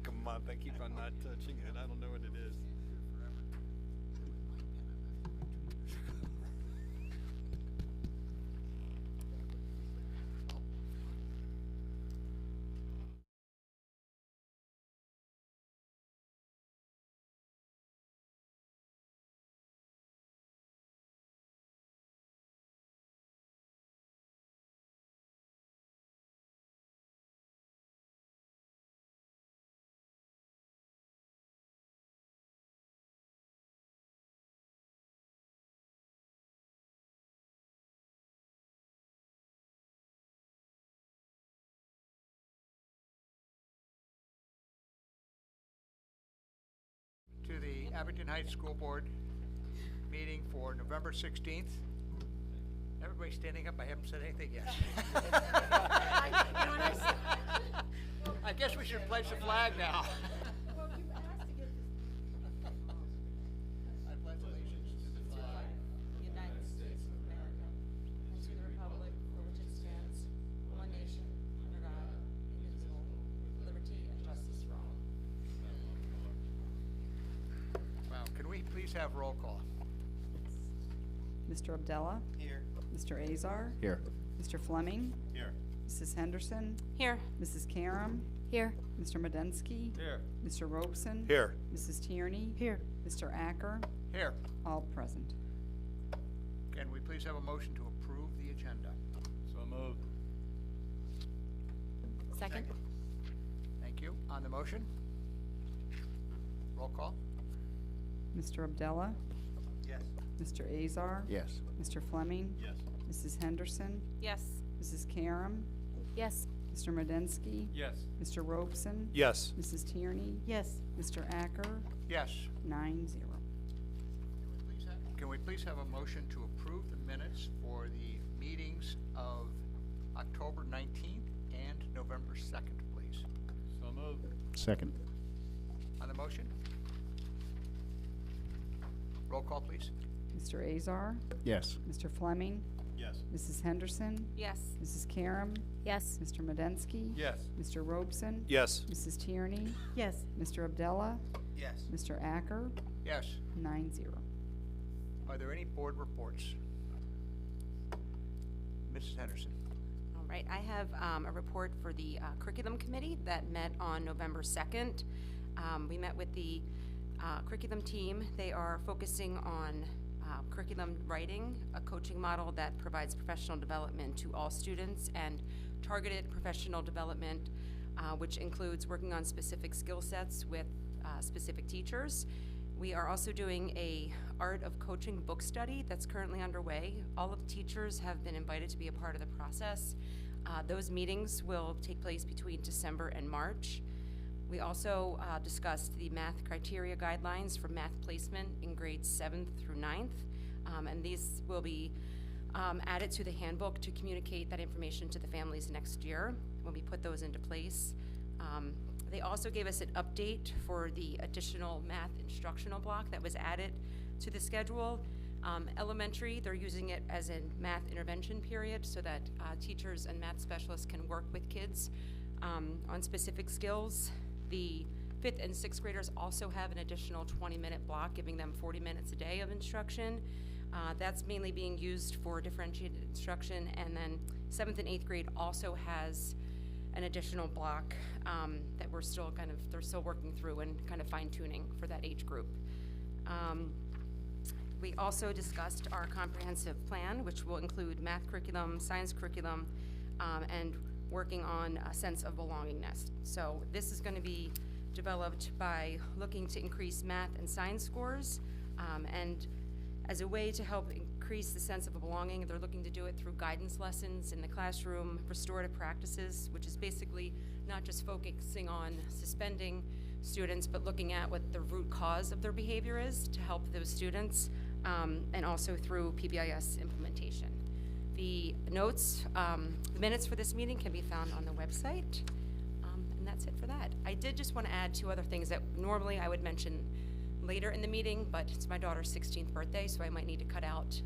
like a month. I keep on not touching it. I don't know what it is. To the Abington Heights School Board meeting for November 16th. Everybody standing up, I haven't said anything yet. I guess we should pledge the flag now. Well, you've asked to get this. I pledge allegiance to the flag. The United States of America, and to the republic for which it stands, one nation, under God, indivisible, with liberty and justice for all. Wow, can we please have roll call? Mr. Abdallah? Here. Mr. Azar? Here. Mr. Fleming? Here. Mrs. Henderson? Here. Mrs. Karam? Here. Mr. Medensky? Here. Mr. Robeson? Here. Mrs. Tierney? Here. Mr. Acker? Here. All present. Can we please have a motion to approve the agenda? So moved. Second. Thank you. On the motion? Roll call? Mr. Abdallah? Yes. Mr. Azar? Yes. Mr. Fleming? Yes. Mrs. Henderson? Yes. Mrs. Karam? Yes. Mr. Medensky? Yes. Mr. Robeson? Yes. Mrs. Tierney? Yes. Mr. Acker? Yes. 9-0. Can we please have a motion to approve the minutes for the meetings of October 19th and November 2nd, please? So moved. Second. On the motion? Roll call, please. Mr. Azar? Yes. Mr. Fleming? Yes. Mrs. Henderson? Yes. Mrs. Karam? Yes. Mr. Medensky? Yes. Mr. Robeson? Yes. Mrs. Tierney? Yes. Mr. Abdallah? Yes. Mr. Acker? Yes. 9-0. Are there any board reports? Mrs. Henderson. All right. I have a report for the curriculum committee that met on November 2nd. We met with the curriculum team. They are focusing on curriculum writing, a coaching model that provides professional development to all students and targeted professional development, which includes working on specific skill sets with specific teachers. We are also doing a Art of Coaching book study that's currently underway. All of the teachers have been invited to be a part of the process. Those meetings will take place between December and March. We also discussed the math criteria guidelines for math placement in grades 7th through 9th, and these will be added to the handbook to communicate that information to the families next year when we put those into place. They also gave us an update for the additional math instructional block that was added to the schedule. Elementary, they're using it as a math intervention period so that teachers and math specialists can work with kids on specific skills. The 5th and 6th graders also have an additional 20-minute block, giving them 40 minutes a day of instruction. That's mainly being used for differentiated instruction, and then 7th and 8th grade also has an additional block that they're still working through and kind of fine-tuning for that age group. We also discussed our comprehensive plan, which will include math curriculum, science curriculum, and working on a sense of belongingness. So this is going to be developed by looking to increase math and science scores, and as a way to help increase the sense of belonging, they're looking to do it through guidance lessons in the classroom, restorative practices, which is basically not just focusing on suspending students, but looking at what the root cause of their behavior is to help those students, and also through PBIS implementation. The notes, the minutes for this meeting can be found on the website, and that's it for that. I did just want to add 2 other things that normally I would mention later in the meeting, but it's my daughter's 16th birthday, so I might need to cut out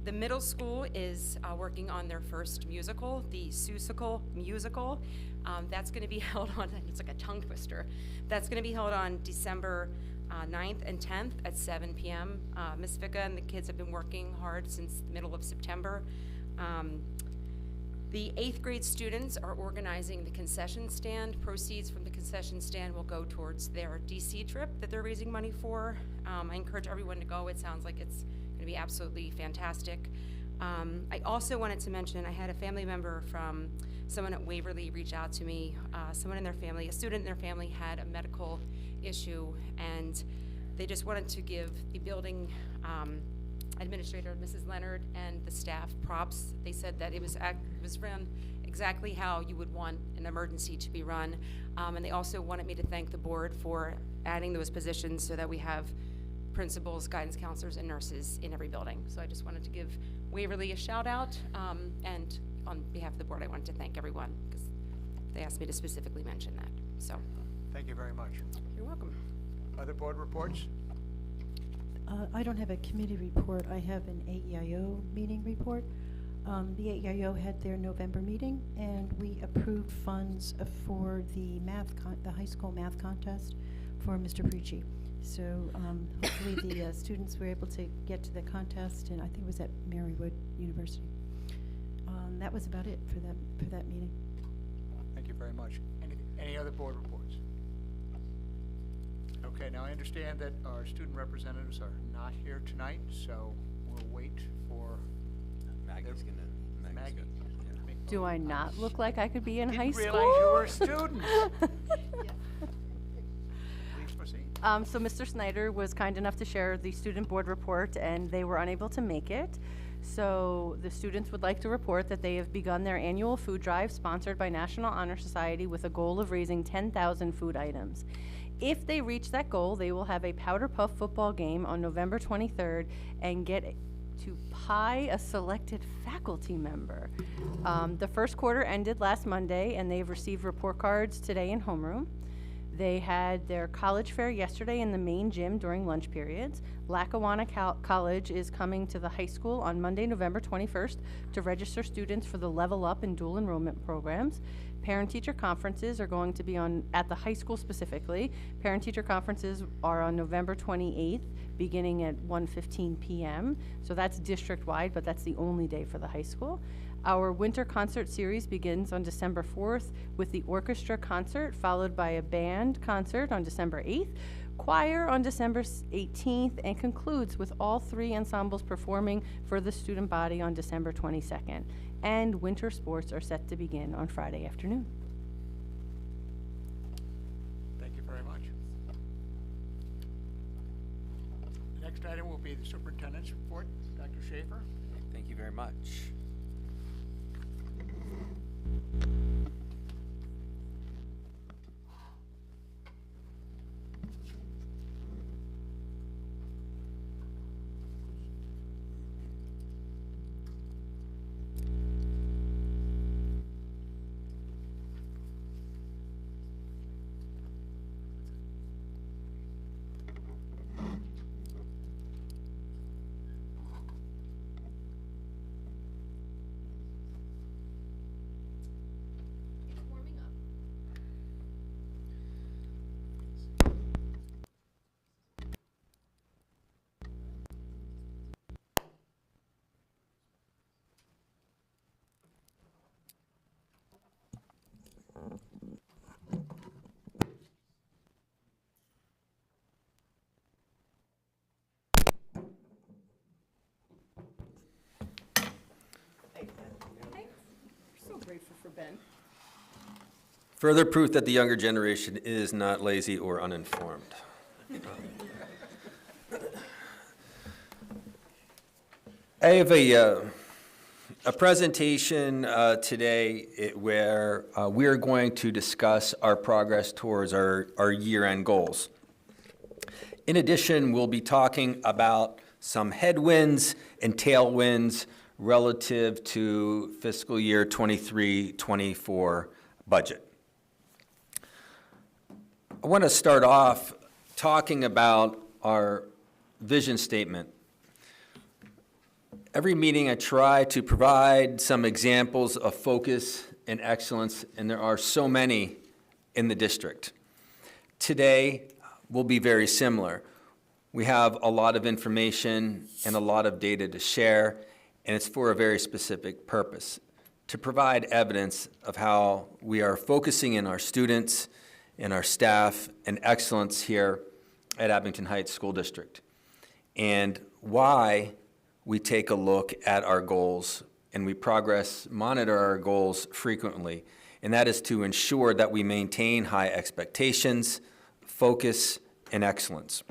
The middle school is working on their first musical, the Seussical musical. That's going to be held on, it's like a tongue twister. That's going to be held on December 9th and 10th at 7 p.m. Ms. Vicka and the kids have been working hard since the middle of September. The 8th grade students are organizing the concession stand. Proceeds from the concession stand will go towards their DC trip that they're raising money for. I encourage everyone to go. It sounds like it's going to be absolutely fantastic. I also wanted to mention I had a family member from someone at Waverly reach out to me. Someone in their family, a student in their family had a medical issue, and they just wanted to give the building administrator, Mrs. Leonard, and the staff props. They said that it was run exactly how you would want an emergency to be run. And they also wanted me to thank the board for adding those positions so that we have principals, guidance counselors, and nurses in every building. So I just wanted to give Waverly a shout out. And on behalf of the board, I wanted to thank everyone because they asked me to specifically mention that. So Thank you very much. you're welcome. Other board reports? I don't have a committee report. I have an AEIO meeting report. The AEIO had their November meeting, and we approved funds for the high school math contest for Mr. Pucci. So hopefully the students were able to get to the contest, and I think it was at Marywood University. That was about it for that meeting. Thank you very much. Any other board reports? Okay, now I understand that our student representatives are not here tonight, so we'll wait for Maggie's gonna. Maggie. Do I not look like I could be in high Didn't school? realize you were a student. Please proceed. So Mr. Snyder was kind enough to share the student board report, and they were unable to make it. So the students would like to report that they have begun their annual food drive sponsored by National Honor Society with a goal of raising 10,000 food items. If they reach that goal, they will have a Powder Puff football game on November 23rd and get to pie a selected faculty member. The first quarter ended last Monday, and they've received report cards today in homeroom. They had their college fair yesterday in the main gym during lunch periods. Lackawanna College is coming to the high school on Monday, November 21st to register students for the Level Up and Dual Enrollment programs. Parent-teacher conferences are going to be at the high school specifically. Parent-teacher conferences are on November 28th, beginning at 1:15 p.m. So that's district-wide, but that's the only day for the high school. Our winter concert series begins on December 4th with the orchestra concert, followed by a band concert on December 8th, choir on December 18th, and concludes with all three ensembles performing for the student body on December 22nd. And winter sports are set to begin on Friday afternoon. Thank you very much. The next item will be the superintendent's report. Dr. Schaefer. Thank you very much. Grateful for Ben. Further proof that the younger generation is not lazy or uninformed. I have a presentation today where we are going to discuss our progress towards our year-end goals. In addition, we'll be talking about some headwinds and tailwinds relative to fiscal year 23-24 budget. I want to start off talking about our vision statement. Every meeting I try to provide some examples of focus and excellence, and there are so many in the district. Today will be very similar. We have a lot of information and a lot of data to share, and it's for a very specific purpose, to provide evidence of how we are focusing in our students and our staff and excellence here at Abington Heights School District, and why we take a look at our goals and we monitor our goals frequently, and that is to ensure that we maintain high expectations, focus, and excellence.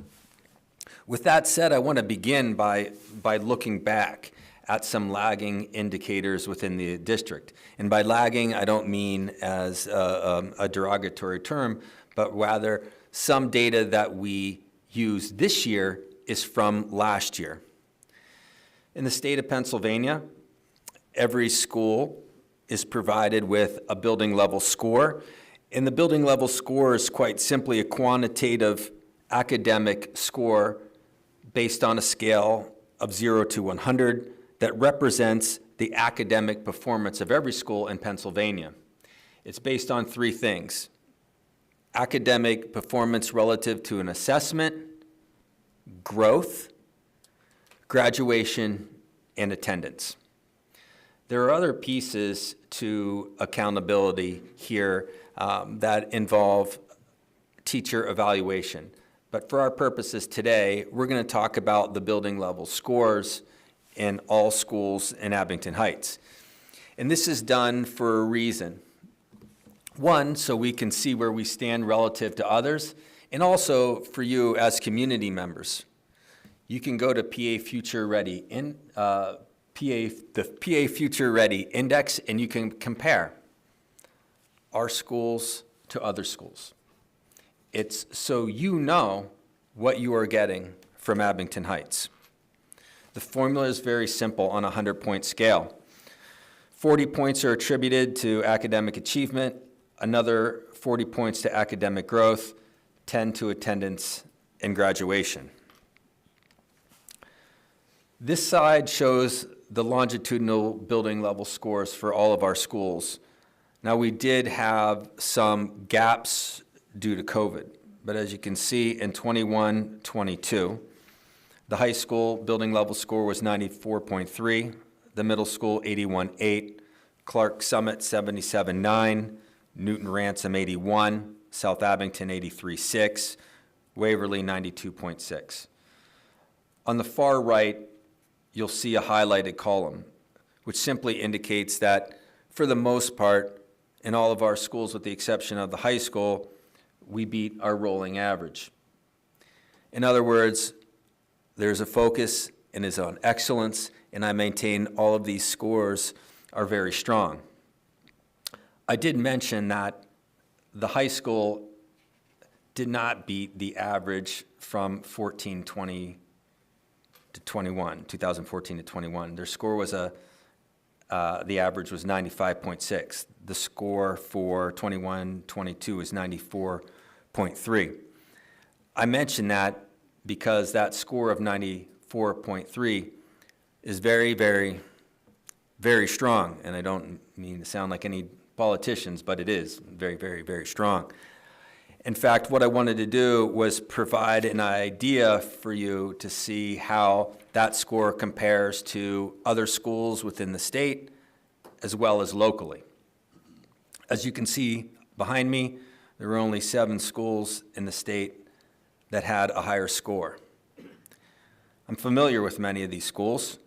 With that said, I want to begin by looking back at some lagging indicators within the district. And by lagging, I don't mean as a derogatory term, but rather some data that we use this year is from last year. In the state of Pennsylvania, every school is provided with a building level score, and the building level score is quite simply a quantitative academic score based on a scale of 0 to 100 that represents the academic performance of every school in Pennsylvania. It's based on three things: academic performance relative to an assessment, growth, graduation, and attendance. There are other pieces to accountability here that involve teacher evaluation. But for our purposes today, we're going to talk about the building level scores in all schools in Abington Heights. And this is done for a reason. One, so we can see where we stand relative to others, and also for you as community members. You can go to PA Future Ready, the PA Future Ready Index, and you can compare our schools to other schools. It's so you know what you are getting from Abington Heights. The formula is very simple on a 100-point scale. 40 points are attributed to academic achievement, another 40 points to academic growth, 10 to attendance and graduation. This side shows the longitudinal building level scores for all of our schools. Now, we did have some gaps due to COVID, but as you can see in 21-22, the high school building level score was 94.3, the middle school 81.8, Clark Summit 77.9, Newton Ransom 81, South Abington 83.6, Waverly 92.6. On the far right, you'll see a highlighted column, which simply indicates that for the most part, in all of our schools with the exception of the high school, we beat our rolling average. In other words, there's a focus and is on excellence, and I maintain all of these scores are very strong. I did mention that the high school did not beat the average from 2014 to 21. Their score was the average was 95.6. The score for 21-22 is 94.3. I mention that because that score of 94.3 is very, very, very strong. And I don't mean to sound like any politicians, but it is very, very, very strong. In fact, what I wanted to do was provide an idea for you to see how that score compares to other schools within the state as well as locally. As you can see behind me, there were only 7 schools in the state that had a higher score. I'm familiar with many of these schools.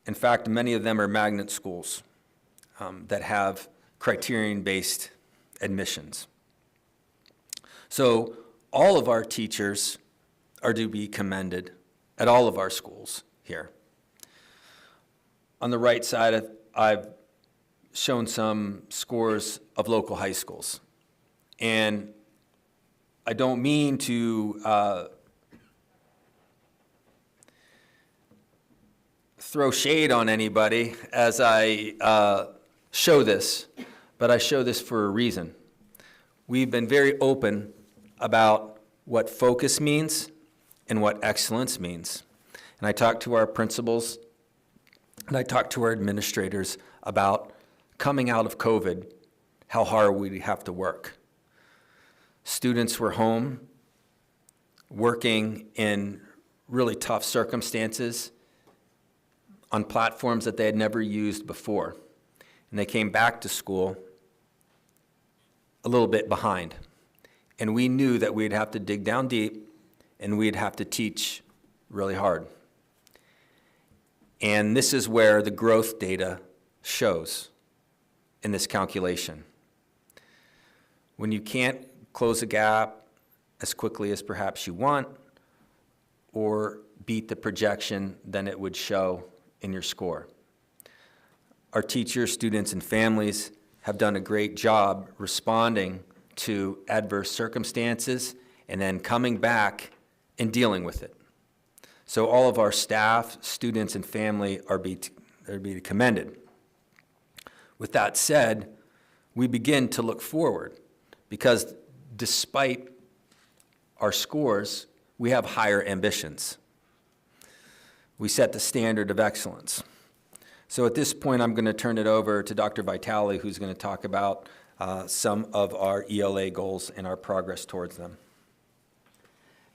In fact, many of them are magnet schools that have criterion-based admissions. So all of our teachers are to be commended at all of our schools here. On the right side, I've shown some scores of local high schools. And I don't mean to throw shade on anybody as I show this, but I show this for a reason. We've been very open about what focus means and what excellence means. And I talked to our principals And I talked to our administrators about coming out of COVID, how hard we have to work. Students were home, working in really tough circumstances on platforms that they had never used before. And they came back to school a little bit behind. And we knew that we'd have to dig down deep and we'd have to teach really hard. And this is where the growth data shows in this calculation. When you can't close a gap as quickly as perhaps you want, or beat the projection, then it would show in your score. Our teachers, students, and families have done a great job responding to adverse circumstances and then coming back and dealing with it. So all of our staff, students, and family are to be commended. With that said, we begin to look forward because despite our scores, we have higher ambitions. We set the standard of excellence. So at this point, I'm going to turn it over to Dr. Vitale, who's going to talk about some of our ELA goals and our progress towards them.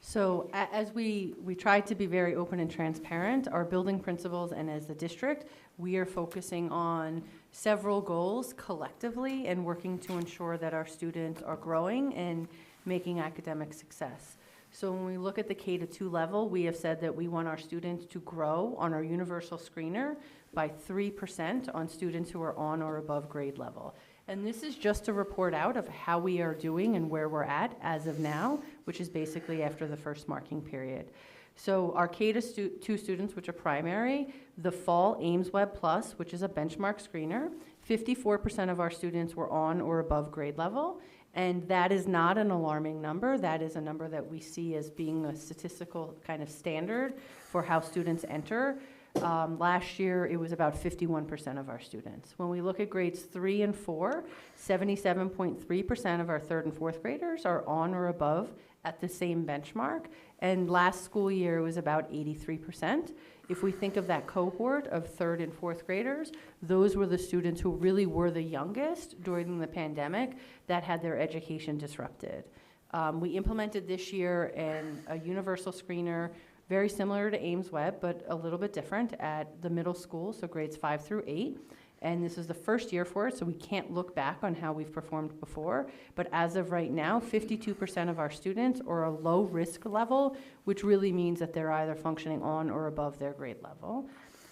So as we try to be very open and transparent, our building principals and as the district, we are focusing on several goals collectively and working to ensure that our students are growing and making academic success. So when we look at the K-2 level, we have said that we want our students to grow on our universal screener by 3% on students who are on or above grade level. And this is just a report out of how we are doing and where we're at as of now, which is basically after the first marking period. So our K-2 students, which are primary, the fall Ames Web Plus, which is a benchmark screener, 54% of our students were on or above grade level. And that is not an alarming number. That is a number that we see as being a statistical kind of standard for how students enter. Last year, it was about 51% of our students. When we look at grades 3 and 4, 77.3% of our 3rd and 4th graders are on or above at the same benchmark. And last school year, it was about 83%. If we think of that cohort of 3rd and 4th graders, those were the students who really were the youngest during the pandemic that had their education disrupted. We implemented this year a universal screener very similar to Ames Web, but a little bit different at the middle school, so grades 5 through 8. And this is the first year for it, so we can't look back on how we've performed before. But as of right now, 52% of our students are a low risk level, which really means that they're either functioning on or above their grade level.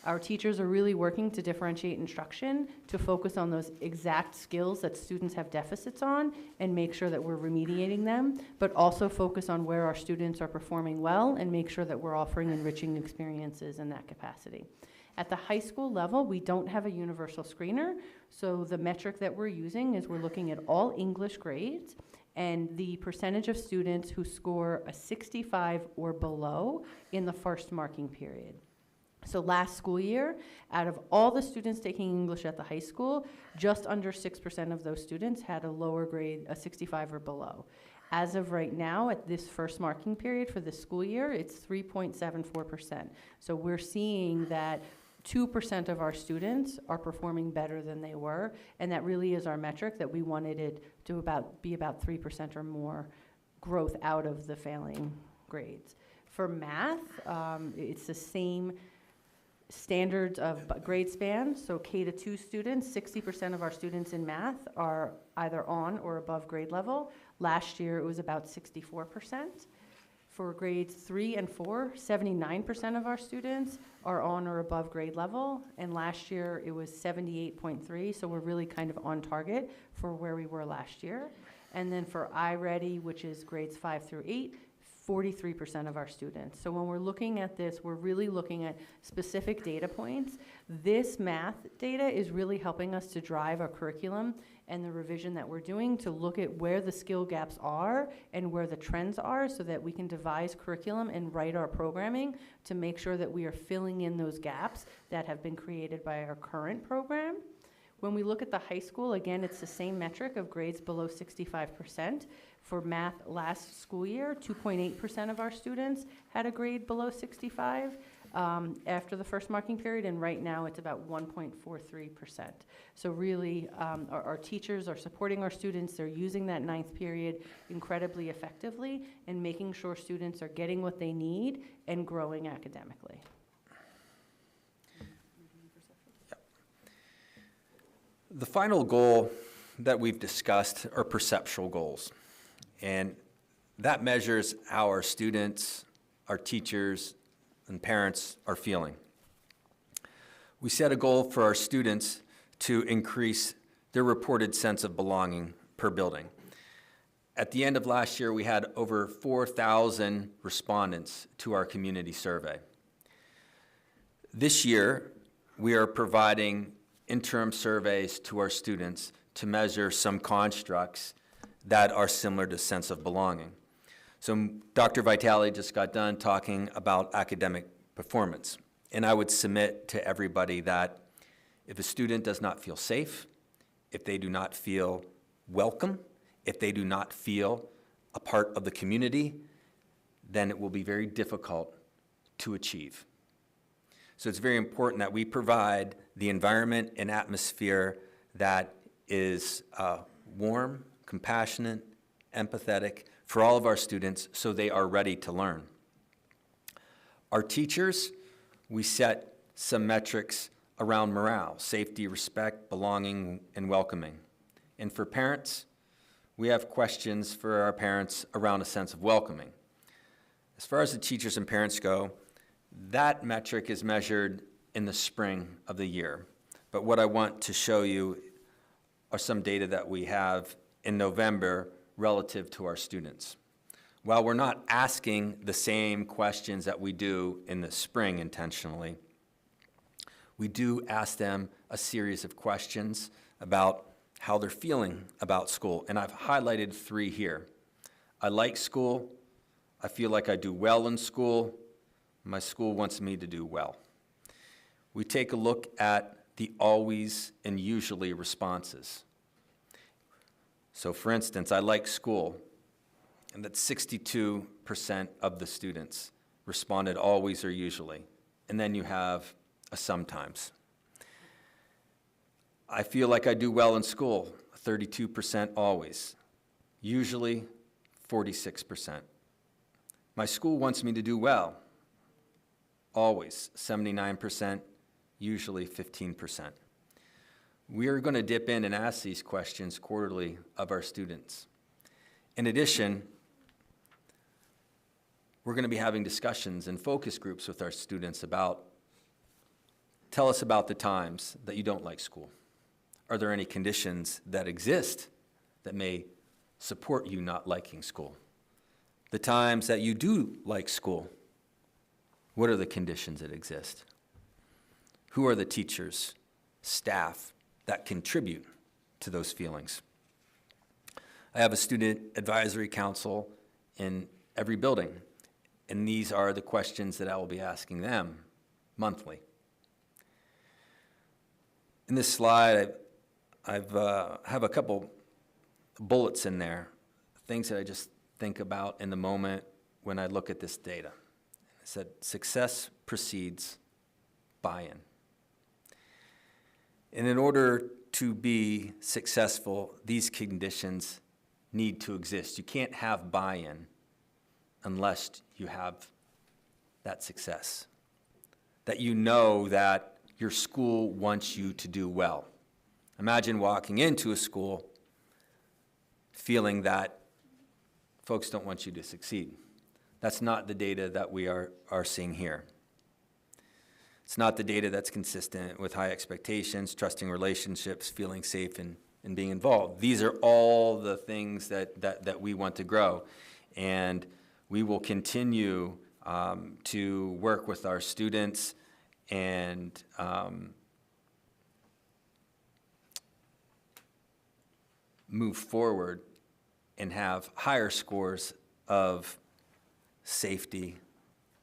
Our teachers are really working to differentiate instruction to focus on those exact skills that students have deficits on and make sure that we're remediating them, but also focus on where our students are performing well and make sure that we're offering enriching experiences in that capacity. At the high school level, we don't have a universal screener, so the metric that we're using is we're looking at all English grades and the percentage of students who score a 65 or below in the first marking period. So last school year, out of all the students taking English at the high school, just under 6% of those students had a lower grade, a 65 or below. As of right now, at this first marking period for this school year, it's 3.74%. So we're seeing that 2% of our students are performing better than they were, and that really is our metric, that we wanted it to be about 3% or more growth out of the failing grades. For math, it's the same standards of grade span. So K-2 students, 60% of our students in math are either on or above grade level. Last year, it was about 64%. For grades 3 and 4, 79% of our students are on or above grade level. And last year, it was 78.3. So we're really kind of on target for where we were last year. And then for iReady, which is grades 5 through 8, 43% of our students. So when we're looking at this, we're really looking at specific data points. This math data is really helping us to drive our curriculum and the revision that we're doing to look at where the skill gaps are and where the trends are so that we can devise curriculum and write our programming to make sure that we are filling in those gaps that have been created by our current program. When we look at the high school, again, it's the same metric of grades below 65%. For math last school year, 2.8% of our students had a grade below 65. after the first marking period, and right now it's about 1.43%. So really, our teachers are supporting our students. They're using that ninth period incredibly effectively and making sure students are getting what they need and growing academically. The final goal that we've discussed are perceptual goals. And that measures how our students, our teachers, and parents are feeling. We set a goal for our students to increase their reported sense of belonging per building. At the end of last year, we had over 4,000 respondents to our community survey. This year, we are providing interim surveys to our students to measure some constructs that are similar to sense of belonging. So Dr. Vitale just got done talking about academic performance, and I would submit to everybody that if a student does not feel safe, if they do not feel welcome, if they do not feel a part of the community, then it will be very difficult to achieve. So it's very important that we provide the environment and atmosphere that is warm, compassionate, empathetic for all of our students so they are ready to learn. Our teachers, we set some metrics around morale, safety, respect, belonging, and welcoming. And for parents, we have questions for our parents around a sense of welcoming. As far as the teachers and parents go, that metric is measured in the spring of the year. But what I want to show you are some data that we have in November relative to our students. While we're not asking the same questions that we do in the spring intentionally, we do ask them a series of questions about how they're feeling about school. And I've highlighted 3 here. I like school. I feel like I do well in school. My school wants me to do well. We take a look at the always and usually responses. So for instance, I like school, and that 62% of the students responded always or usually. And then you have a sometimes. I feel like I do well in school, 32% always. Usually, 46%. My school wants me to do well, always, 79%, usually 15%. We are going to dip in and ask these questions quarterly of our students. In addition, we're going to be having discussions and focus groups with our students about, tell us about the times that you don't like school. Are there any conditions that exist that may support you not liking school? The times that you do like school, what are the conditions that exist? Who are the teachers, staff that contribute to those feelings? I have a student advisory council in every building, and these are the questions that I will be asking them monthly. In this slide, I have a couple bullets in there, things that I just think about in the moment when I look at this data. I said, success precedes buy-in. And in order to be successful, these conditions need to exist. You can't have buy-in unless you have that success. That you know that your school wants you to do well. Imagine walking into a school feeling that folks don't want you to succeed. That's not the data that we are seeing here. It's not the data that's consistent with high expectations, trusting relationships, feeling safe, and being involved. These are all the things that we want to grow. And we will continue to work with our students and move forward and have higher scores of safety,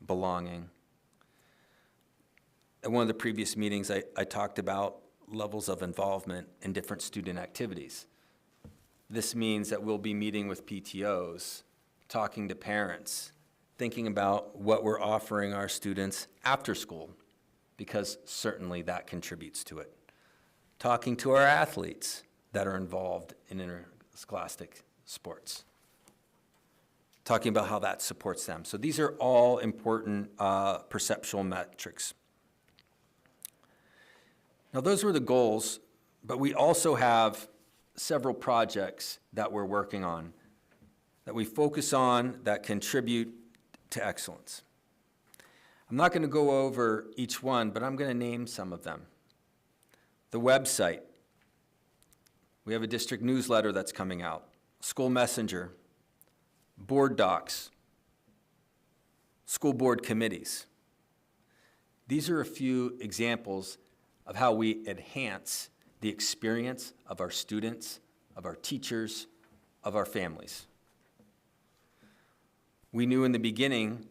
belonging. At one of the previous meetings, I talked about levels of involvement in different student activities. This means that we'll be meeting with PTOs, talking to parents, thinking about what we're offering our students after school, because certainly that contributes to it. Talking to our athletes that are involved in interscholastic sports. Talking about how that supports them. So these are all important perceptual metrics. Now those were the goals, but we also have several projects that we're working on, that we focus on, that contribute to excellence. I'm not going to go over each one, but I'm going to name some of them. The website. We have a district newsletter that's coming out. School messenger. Board docs. School board committees. These are a few examples of how we enhance the experience of our students, of our teachers, of our families. We knew in the beginning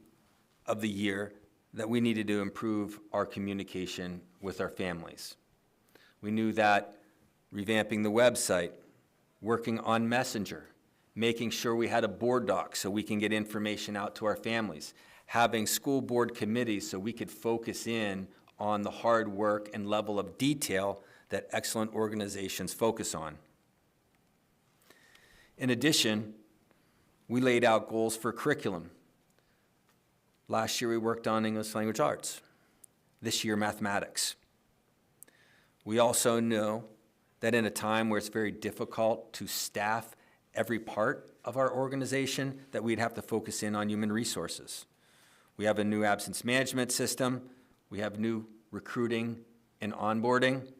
of the year that we needed to improve our communication with our families. We knew that revamping the website, working on Messenger, making sure we had a board doc so we can get information out to our families, having school board committees so we could focus in on the hard work and level of detail that excellent organizations focus on. In addition, we laid out goals for curriculum. Last year we worked on English language arts. This year, mathematics. We also know that in a time where it's very difficult to staff every part of our organization, that we'd have to focus in on human resources. We have a new absence management system. We have new recruiting and onboarding.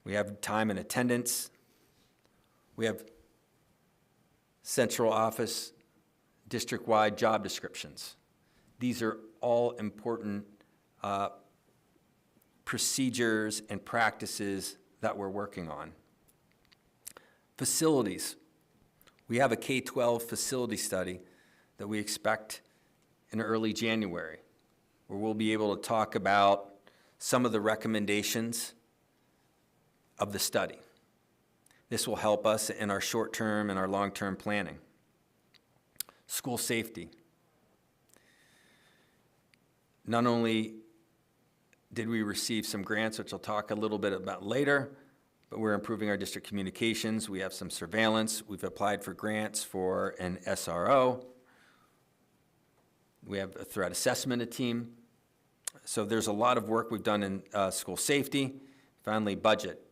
We have time and attendance. We have central office, district-wide job descriptions. These are all important procedures and practices that we're working on. Facilities. We have a K-12 facility study that we expect in early January, where we'll be able to talk about some of the recommendations of the study. This will help us in our short-term and our long-term planning. School safety. Not only did we receive some grants, which I'll talk a little bit about later, but we're improving our district communications. We have some surveillance. We've applied for grants for an SRO. We have a threat assessment team. So there's a lot of work we've done in school safety. Finally, budget.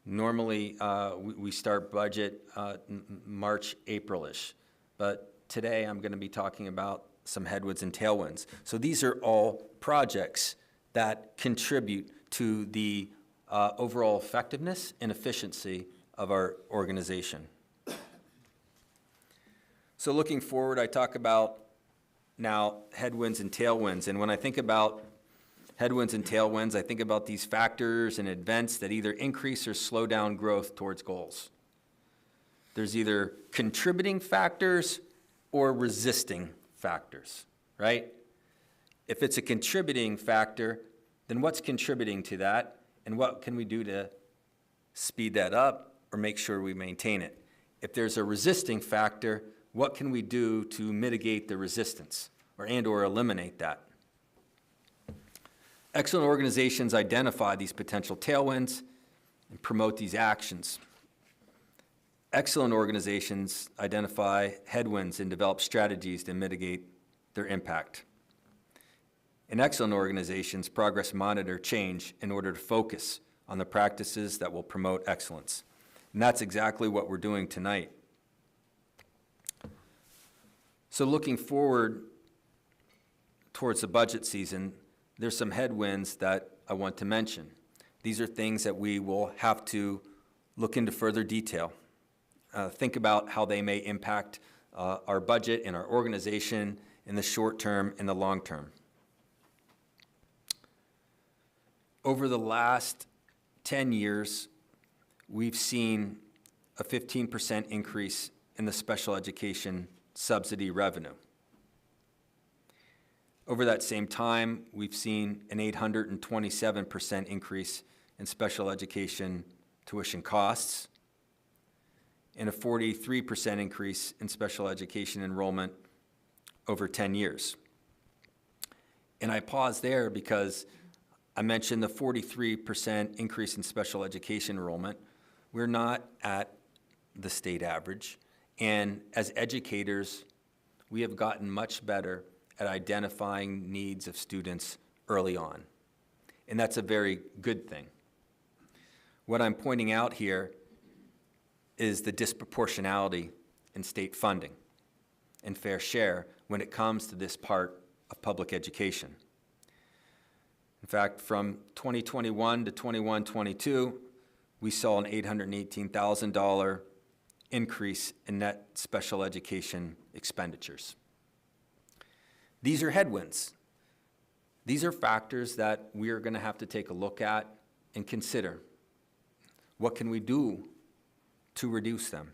Normally, we start budget March, April-ish. But today, I'm going to be talking about some headwinds and tailwinds. So these are all projects that contribute to the overall effectiveness and efficiency of our organization. So looking forward, I talk about now headwinds and tailwinds. And when I think about headwinds and tailwinds, I think about these factors and events that either increase or slow down growth towards goals. There's either contributing factors or resisting factors, right? If it's a contributing factor, then what's contributing to that? And what can we do to speed that up or make sure we maintain it? If there's a resisting factor, what can we do to mitigate the resistance or eliminate that? Excellent organizations identify these potential tailwinds and promote these actions. Excellent organizations identify headwinds and develop strategies to mitigate their impact. And excellent organizations progress monitor change in order to focus on the practices that will promote excellence. And that's exactly what we're doing tonight. So looking forward towards the budget season, there's some headwinds that I want to mention. These are things that we will have to look into further detail. Think about how they may impact our budget and our organization in the short term and the long term. Over the last 10 years, we've seen a 15% increase in the special education subsidy revenue. Over that same time, we've seen an 827% increase in special education tuition costs and a 43% increase in special education enrollment over 10 years. And I pause there because I mentioned the 43% increase in special education enrollment. We're not at the state average. And as educators, we have gotten much better at identifying needs of students early on. And that's a very good thing. What I'm pointing out here is the disproportionality in state funding and fair share when it comes to this part of public education. In fact, from 2021 to 21-22, we saw an $818,000 increase in net special education expenditures. These are headwinds. These are factors that we are going to have to take a look at and consider. What can we do to reduce them?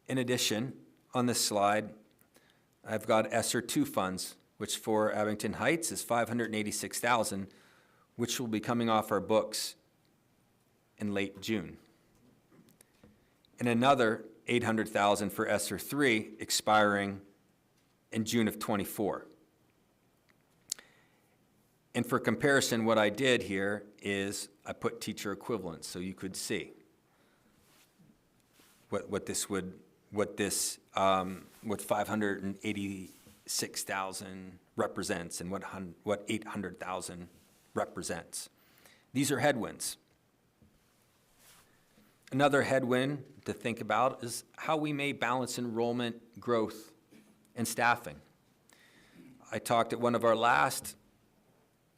In addition, on this slide, I've got ESSER 2 funds, which for Abington Heights is $586,000, which will be coming off our books in late June. And another $800,000 for ESSER 3 expiring in June of 24. And for comparison, what I did here is I put teacher equivalents so you could see what 586,000 represents and what 800,000 represents. These are headwinds. Another headwind to think about is how we may balance enrollment, growth, and staffing. I talked at one of our last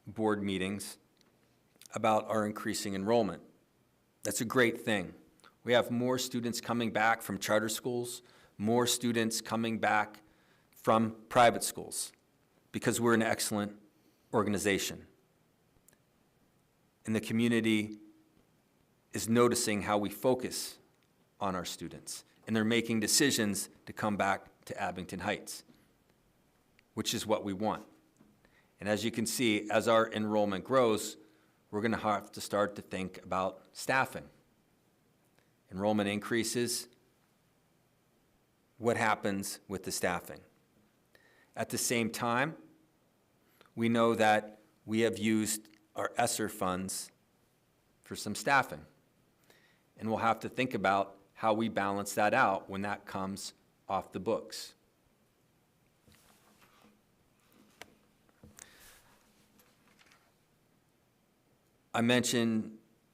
board meetings about our increasing enrollment. That's a great thing. We have more students coming back from charter schools, more students coming back from private schools, because we're an excellent organization. And the community is noticing how we focus on our students, and they're making decisions to come back to Abington Heights, which is what we want. And as you can see, as our enrollment grows, we're going to have to start to think about staffing. Enrollment increases. What happens with the staffing? At the same time, we know that we have used our ESSER funds for some staffing. And we'll have to think about how we balance that out when that comes off the books. I mentioned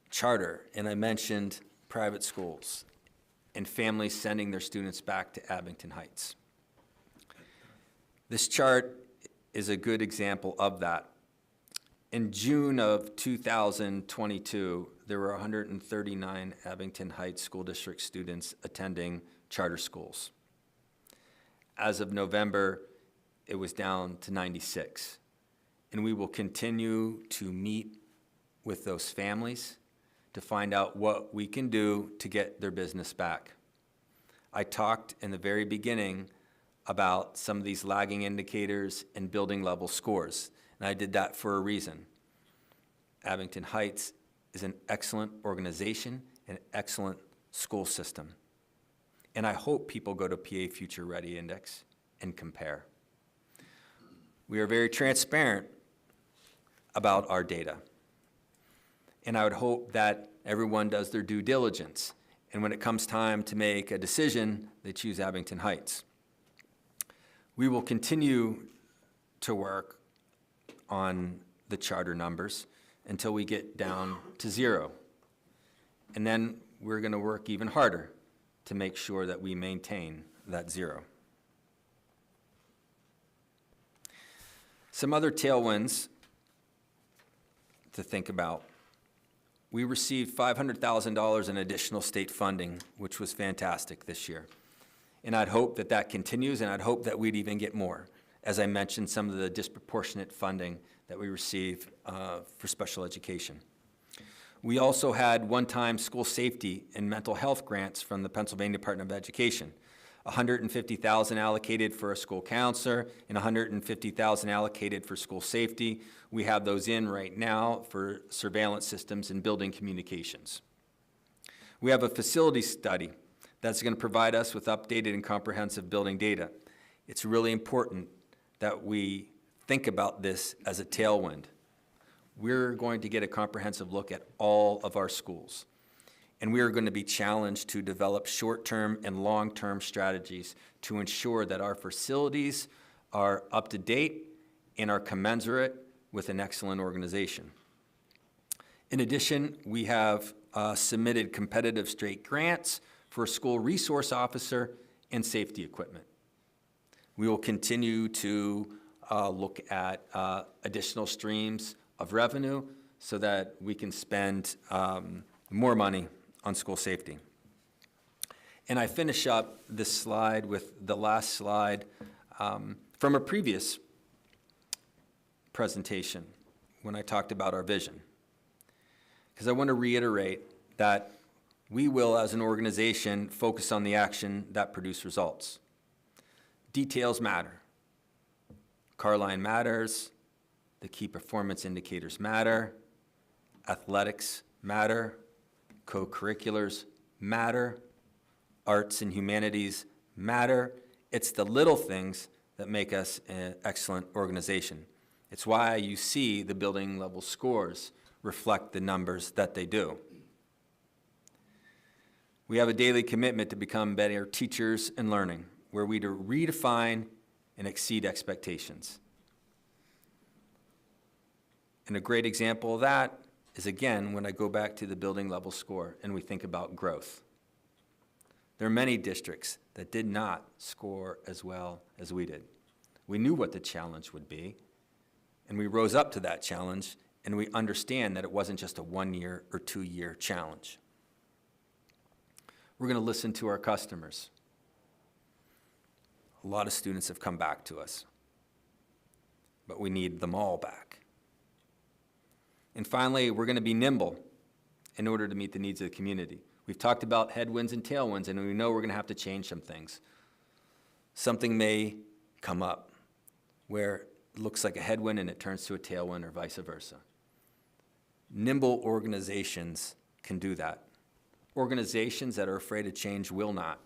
charter, and I mentioned private schools and families sending their students back to Abington Heights. This chart is a good example of that. In June of 2022, there were 139 Abington Heights School District students attending charter schools. As of November, it was down to 96. And we will continue to meet with those families to find out what we can do to get their business back. I talked in the very beginning about some of these lagging indicators and building level scores, and I did that for a reason. Abington Heights is an excellent organization, an excellent school system, and I hope people go to PA Future Ready Index and compare. We are very transparent about our data. And I would hope that everyone does their due diligence. And when it comes time to make a decision, they choose Abington Heights. We will continue to work on the charter numbers until we get down to 0. And then we're going to work even harder to make sure that we maintain that 0. Some other tailwinds to think about. We received $500,000 in additional state funding, which was fantastic this year. And I'd hope that that continues, and I'd hope that we'd even get more. As I mentioned, some of the disproportionate funding that we receive for special education. We also had one-time school safety and mental health grants from the Pennsylvania Department of Education. $150,000 allocated for a school counselor and $150,000 allocated for school safety. We have those in right now for surveillance systems and building communications. We have a facility study that's going to provide us with updated and comprehensive building data. it's really important that we think about this as a tailwind. We're going to get a comprehensive look at all of our schools, and we are going to be challenged to develop short-term and long-term strategies to ensure that our facilities are up to date and are commensurate with an excellent organization. In addition, we have submitted competitive state grants for a school resource officer and safety equipment. We will continue to look at additional streams of revenue so that we can spend more money on school safety. And I finish up this slide with the last slide from a previous presentation when I talked about our vision. Because I want to reiterate that we will, as an organization, focus on the action that produce results. Details matter. Carline matters. The key performance indicators matter. Athletics matter. Co-curriculars matter. Arts and humanities matter. It's the little things that make us an excellent organization. It's why you see the building level scores reflect the numbers that they do. We have a daily commitment to become better teachers and learning, where we redefine and exceed expectations. And a great example of that is, again, when I go back to the building level score and we think about growth. There are many districts that did not score as well as we did. We knew what the challenge would be, and we rose up to that challenge, and we understand that it wasn't just a 1-year or 2-year challenge. We're going to listen to our customers. A lot of students have come back to us, but we need them all back. And finally, we're going to be nimble in order to meet the needs of the community. We've talked about headwinds and tailwinds, and we know we're going to have to change some things. Something may come up where it looks like a headwind and it turns to a tailwind, or vice versa. Nimble organizations can do that. Organizations that are afraid of change will not.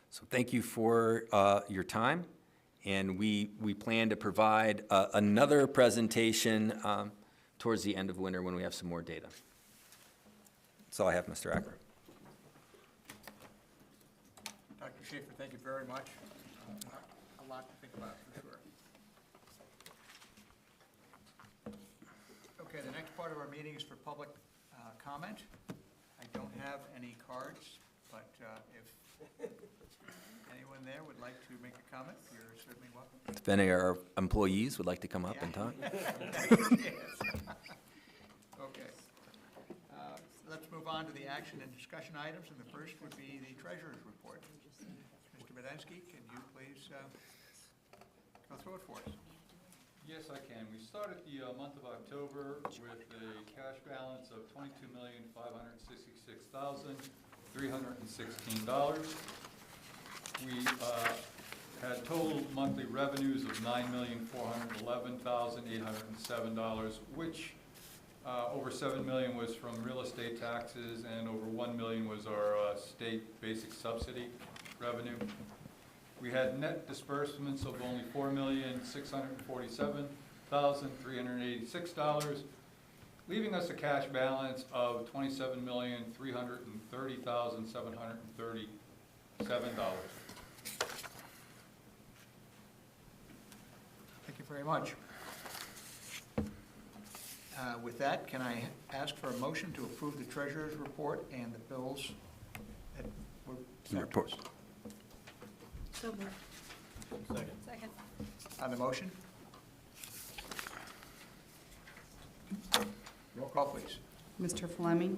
So thank you for your time, and we plan to provide another presentation towards the end of winter when we have some more data. That's all I have, Mr. Acker. Dr. Schaefer, thank you very much. A lot to think about, for sure. Okay, the next part of our meeting is for public comment. I don't have any cards, but if anyone there would like to make a comment, you're certainly welcome. If any of our employees would like to come up and talk. Yes. Okay. Let's move on to the action and discussion items, and the first would be the treasurer's report. Mr. Medensky, can you please go through it for us? Yes, I can. We started the month of October with a cash balance of $22,566,316. We had total monthly revenues of $9,411,807, which over $7 million was from real estate taxes, and over $1 million was our state basic subsidy revenue. We had net disbursements of only $4,647,386, leaving us a cash balance of $27,330,737. Thank you very much. With that, can I ask for a motion to approve the treasurer's report and the bills that were sent to Report. us? So moved. Second. On the motion? Roll call, please. Mr. Fleming?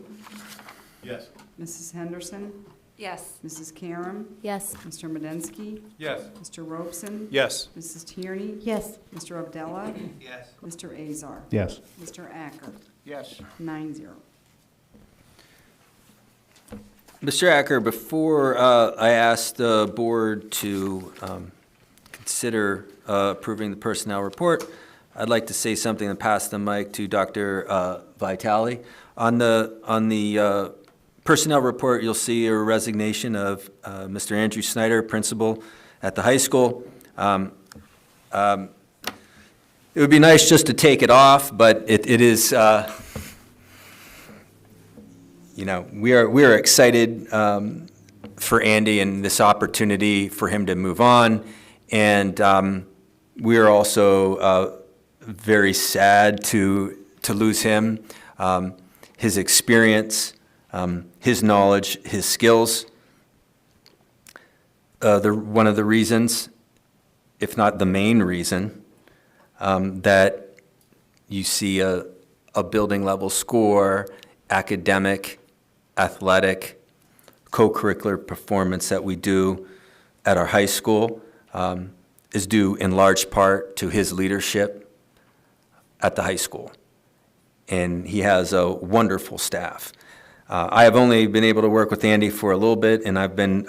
Yes. Mrs. Henderson? Yes. Mrs. Karam? Yes. Mr. Medensky? Yes. Mr. Robeson? Yes. Mrs. Tierney? Yes. Mr. Abdallah? Yes. Mr. Azar? Yes. Mr. Acker? Yes. 9-0. Mr. Acker, before I ask the board to consider approving the personnel report, I'd like to say something and pass the mic to Dr. Vitale. On the personnel report, you'll see a resignation of Mr. Andrew Snyder, principal at the high school. It would be nice just to take it off, but it is, we are excited for Andy and this opportunity for him to move on. And we are also very sad to lose him, his experience, his knowledge, his skills. One of the reasons, if not the main reason, that you see a building level score, academic, athletic, co-curricular performance that we do at our high school is due in large part to his leadership at the high school. And he has a wonderful staff. I have only been able to work with Andy for a little bit, and I've been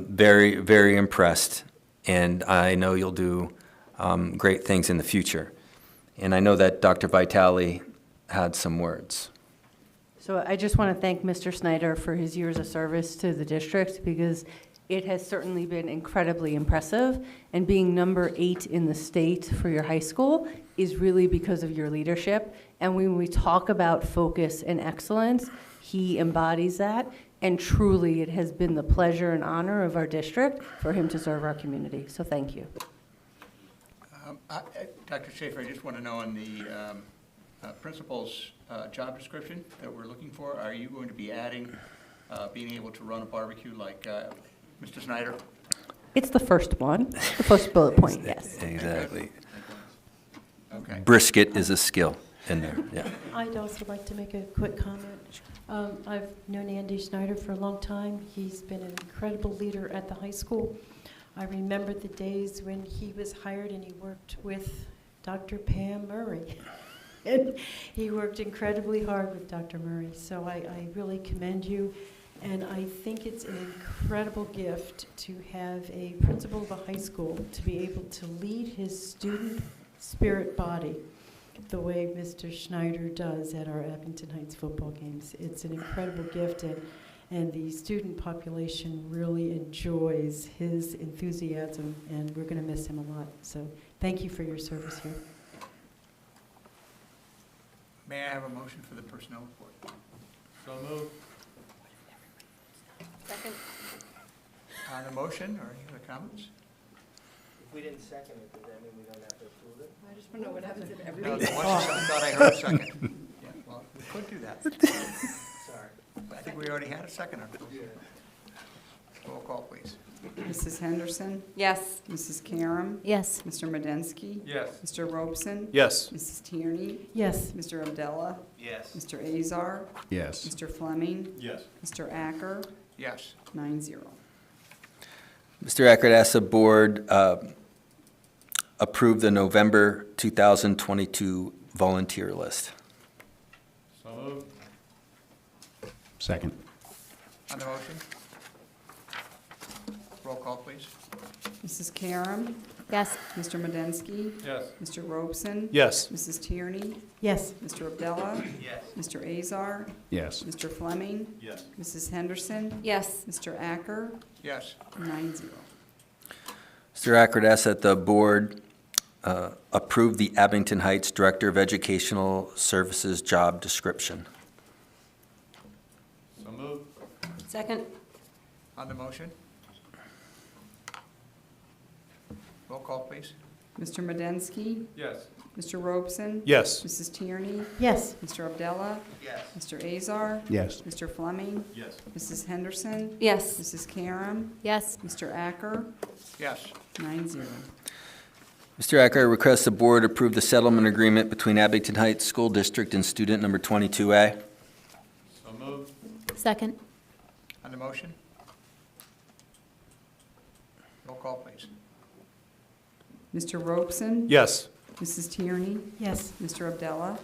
very, very impressed. And I know you'll do great things in the future. And I know that Dr. Vitale had some words. So I just want to thank Mr. Snyder for his years of service to the district, because it has certainly been incredibly impressive. And being number 8 in the state for your high school is really because of your leadership. And when we talk about focus and excellence, he embodies that. And truly, it has been the pleasure and honor of our district for him to serve our community. So thank you. Dr. Schaefer, I just want to know on the principal's job description that we're looking for, are you going to be adding being able to run a barbecue like Mr. Snyder? It's the first one, the first bullet point, yes. Exactly. Okay. Brisket is a skill in there, yeah. I'd also like to make a quick comment. I've known Andy Snyder for a long time. He's been an incredible leader at the high school. I remember the days when he was hired and he worked with Dr. Pam Murray. And he worked incredibly hard with Dr. Murray. So I really commend you. And I think it's an incredible gift to have a principal of a high school to be able to lead his student spirit body the way Mr. Schneider does at our Abington Heights football games. It's an incredible gift, and the student population really enjoys his enthusiasm, and we're going to miss him a lot. So thank you for your service here. May I have a motion for the personnel report? So moved. Second. On the motion, or any other comments? If we didn't second it, does that mean we don't have to approve it? I just want to know what happens if No, everybody. there was a second. I thought I heard a second. Yeah, well, we could do that. Sorry. I think we already had a second. Roll call, please. Mrs. Henderson? Yes. Mrs. Karam? Yes. Mr. Medensky? Yes. Mr. Robeson? Yes. Mrs. Tierney? Yes. Mr. Abdallah? Yes. Mr. Azar? Yes. Mr. Fleming? Yes. Mr. Acker? Yes. 9-0. Mr. Ackert asks the board approve the November 2022 volunteer list. So moved. Second. On the motion? Roll call, please. Mrs. Karam? Yes. Mr. Medensky? Yes. Mr. Robeson? Yes. Mrs. Tierney? Yes. Mr. Abdallah? Yes. Mr. Azar? Yes. Mr. Fleming? Yes. Mrs. Henderson? Yes. Mr. Acker? Yes. 9-0. Mr. Ackert asks that the board approve the Abington Heights Director of Educational Services job description. So moved. Second. On the motion? Roll call, please. Mr. Medensky? Yes. Mr. Robeson? Yes. Mrs. Tierney? Yes. Mr. Abdallah? Yes. Mr. Azar? Yes. Mr. Fleming? Yes. Mrs. Henderson? Yes. Mrs. Karam? Yes. Mr. Acker? Yes. 9-0. Mr. Ackert requests the board approve the settlement agreement between Abington Heights School District and student number 22A. So moved. Second. On the motion? Roll call, please. Mr. Robeson? Yes. Mrs. Tierney? Yes. Mr. Abdallah?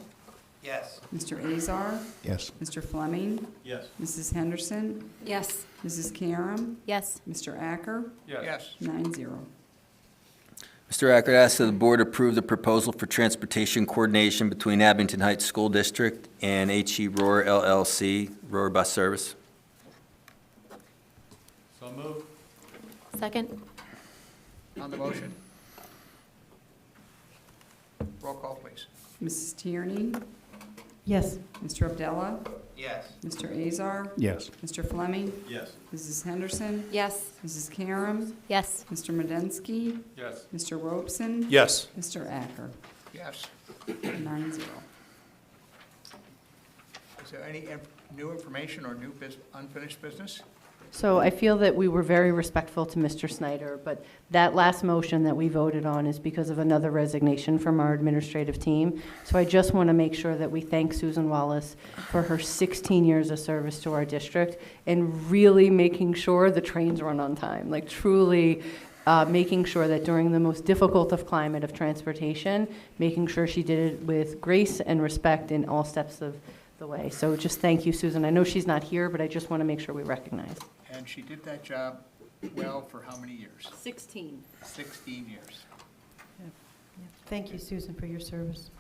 Yes. Mr. Azar? Yes. Mr. Fleming? Yes. Mrs. Henderson? Yes. Mrs. Karam? Yes. Mr. Acker? Yes. 9-0. Mr. Ackert asks that the board approve the proposal for transportation coordination between Abington Heights School District and HE Roar LLC, Roar Bus Service. So moved. Second. On the motion? Roll call, please. Mrs. Tierney? Yes. Mr. Abdallah? Yes. Mr. Azar? Yes. Mr. Fleming? Yes. Mrs. Henderson? Yes. Mrs. Karam? Yes. Mr. Medensky? Yes. Mr. Robson? Yes. Mr. Acker? Yes. 9-0. Is there any new information or new unfinished business? So I feel that we were very respectful to Mr. Snyder, but that last motion that we voted on is because of another resignation from our administrative team. So I just want to make sure that we thank Susan Wallace for her 16 years of service to our district and really making sure the trains run on time, like truly making sure that during the most difficult of climate of transportation, making sure she did it with grace and respect in all steps of the way. So just thank you, Susan. I know she's not here, but I just want to make sure we recognize. And she did that job well for how many years? 16. 16 years. Thank you, Susan, for your service.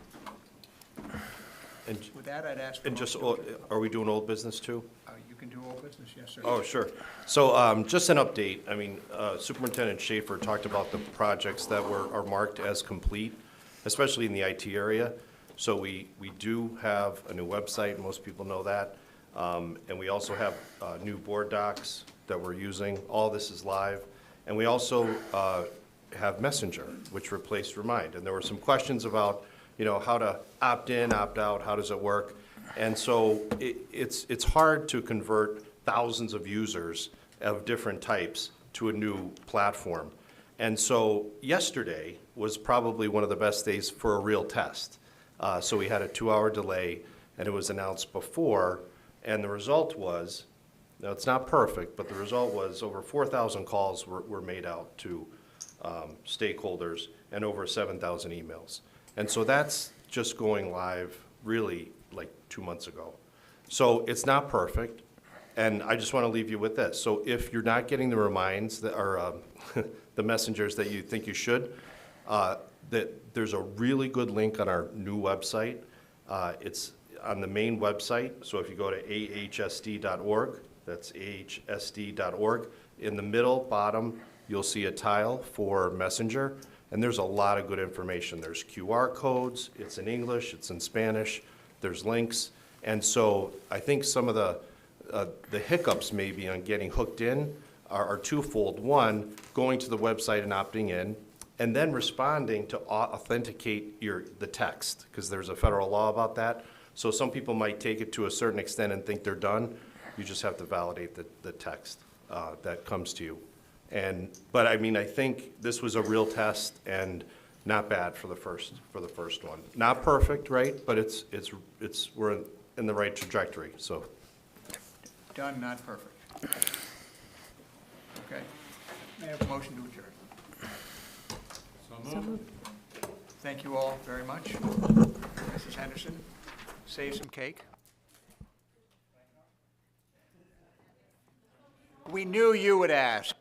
And With that, I'd ask for a and just, motion to- are we doing old business too? You can do old business, yes, sir. Oh, sure. So just an update. I mean, Superintendent Schaefer talked about the projects that are marked as complete, especially in the IT area. So we do have a new website, most people know that. And we also have new board docs that we're using. All this is live. And we also have Messenger, which replaced Remind. And there were some questions about, how to opt in, opt out, how does it work? And so it's hard to convert thousands of users of different types to a new platform. And so yesterday was probably one of the best days for a real test. So we had a 2-hour delay, and it was announced before, and the result was, now it's not perfect, but the result was over 4,000 calls were made out to stakeholders and over 7,000 emails. And so that's just going live really like 2 months ago. So it's not perfect, and I just want to leave you with this. So if you're not getting the reminds that are the messengers that you think you should, that there's a really good link on our new website. It's on the main website, so if you go to ahsd.org, that's ahsd.org, in the middle bottom, you'll see a tile for Messenger, and there's a lot of good information. There's QR codes, it's in English, it's in Spanish, there's links, and so I think some of the hiccups maybe on getting hooked in are twofold. One, going to the website and opting in, and then responding to authenticate the text, because there's a federal law about that. So some people might take it to a certain extent and think they're done. You just have to validate the text that comes to you. But I mean, I think this was a real test and not bad for the first one. Not perfect, right? But we're in the right trajectory. So Done, not perfect. Okay. May I have a motion to adjourn? So moved. Thank you all very much. Mrs. Henderson, save some cake. We knew you would ask.